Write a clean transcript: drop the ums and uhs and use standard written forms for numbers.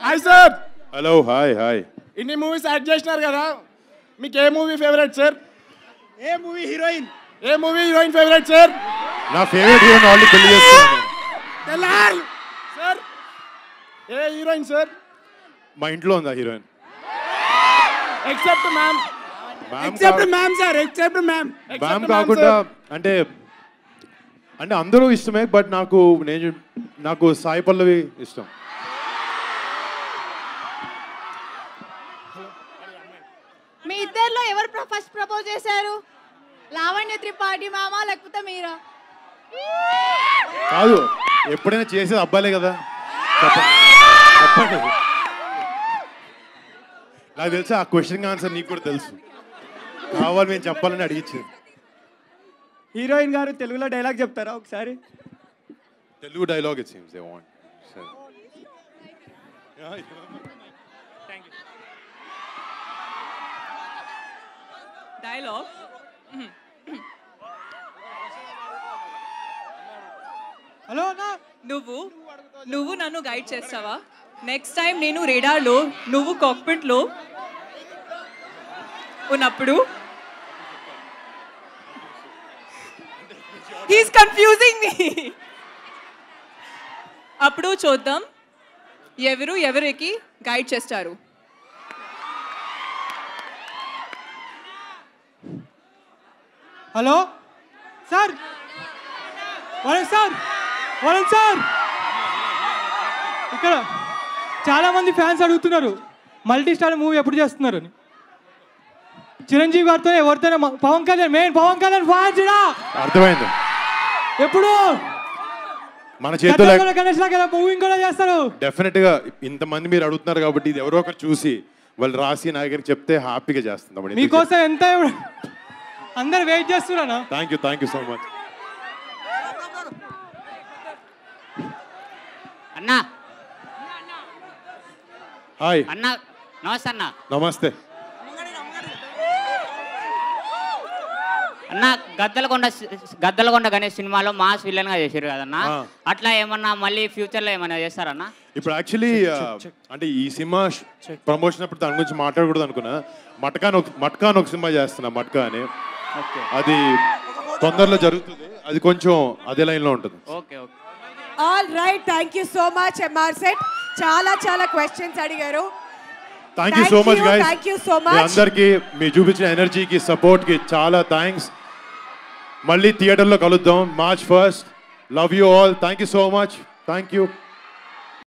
Hi sir. Hello hi hi. ఇన్ని movies add చేసినారు కదా, మీకు ఏ మూవీ ఫేవరెట్ సార్? ఏ మూవీ హీరోయిన్ ఫేవరెట్ సార్? నా ఫేవరెట్ హీరోయిన్ ఆల్రెడీ పెళ్లి చేసుకున్నాను. సార్ ఏ హీరోయిన్ సార్? మా ఇంట్లో ఉందా హీరోయిన్? Except ma'am. మ్యామ్ కాకుండా అంటే అందరూ ఇష్టమే, బట్ నాకు సాయి పల్లవి ఇష్టం. మీ ఇద్దరిలో ఎవరు ఫస్ట్ ప్రపోజ్ చేశారు? లావణ్య త్రిపాఠి మామ లేకపోతే మీరా? కాదు, ఎప్పుడైనా చేసేది అబ్బాయిలే కదా. చెప్పండి. నాకు తెలుసు ఆ క్వశ్చన్ ఆన్సర్ నీకు కూడా తెలుసు, కావాలి మేము చెప్పాలని అడిగించారు. హీరోయిన్ గారు తెలుగులో డైలాగ్ చెప్తారా ఒకసారి? Telugu dialogue it seems they want. Dialogue hello నువ్వు నన్ను గైడ్ చేస్తావా? నెక్స్ట్ టైం నేను రేడార్లో నువ్వు కాక్పిట్లో ఉన్నప్పుడు హీస్ కన్ఫ్యూజింగ్ మీ. అప్పుడు చూద్దాం ఎవరికి గైడ్ చేస్తారు. హలో సార్, వరుణ్ సార్, ఇక్కడ చాలా మంది ఫ్యాన్స్ అడుగుతున్నారు మల్టీ స్టార్ మూవీ ఎప్పుడు చేస్తున్నారు అని. చిరంజీవి గారితో ఎవరితోనే పవన్ కళ్యాణ్ ఫ్యాన్స్ అర్థమైంది. ఎప్పుడు మన చేతుల్లో గణేష్ లాగా మూవీ కూడా చేస్తారు. డెఫినెట్ గా ఇంతమంది మీరు అడుగుతున్నారు కాబట్టి ఇది ఎవరో ఒకరు చూసి వాళ్ళు రాసి నా దగ్గర చెప్తే హ్యాపీగా చేస్తుంది. మీకోసం ఎంత అందరు వెయిట్ చేస్తున్నారా? థ్యాంక్ యూ సో మచ్ అన్నా. హాయ్ అన్నా, నమస్తే అన్న. నమస్తే అన్న, గద్దలకొండ గణేష్ సినిమాలో మాస్ విలన్ గా చేశారు కదన్నా, అట్లా ఏమన్నా మళ్ళీ ఫ్యూచర్ లో ఏమన్నా చేస్తారన్నా? ఇప్పుడు యాక్చువల్లీ అంటే ఈ సినిమా ప్రమోషన్ అప్పుడు దాని గురించి మాట్లాడకూడదు అనుకున్నా. మట్కా అని ఒక సినిమా చేస్తున్నా, మట్కా అని. అది తొందరలో జరుగుతుంది, అది కొంచెం అదే లైన్ లో ఉంటుంది. Okay okay. All right, thank you so much MR సెట్. చాలా క్వశ్చన్స్ అడిగారు. Thank you so much guys. Thank you so much. మీ అందరికి మీ చూపించిన ఎనర్జీకి సపోర్ట్కి చాలా థ్యాంక్స్. మళ్ళీ థియేటర్లో కలుద్దాం March 1st. Love you all. Thank you so much. Thank you.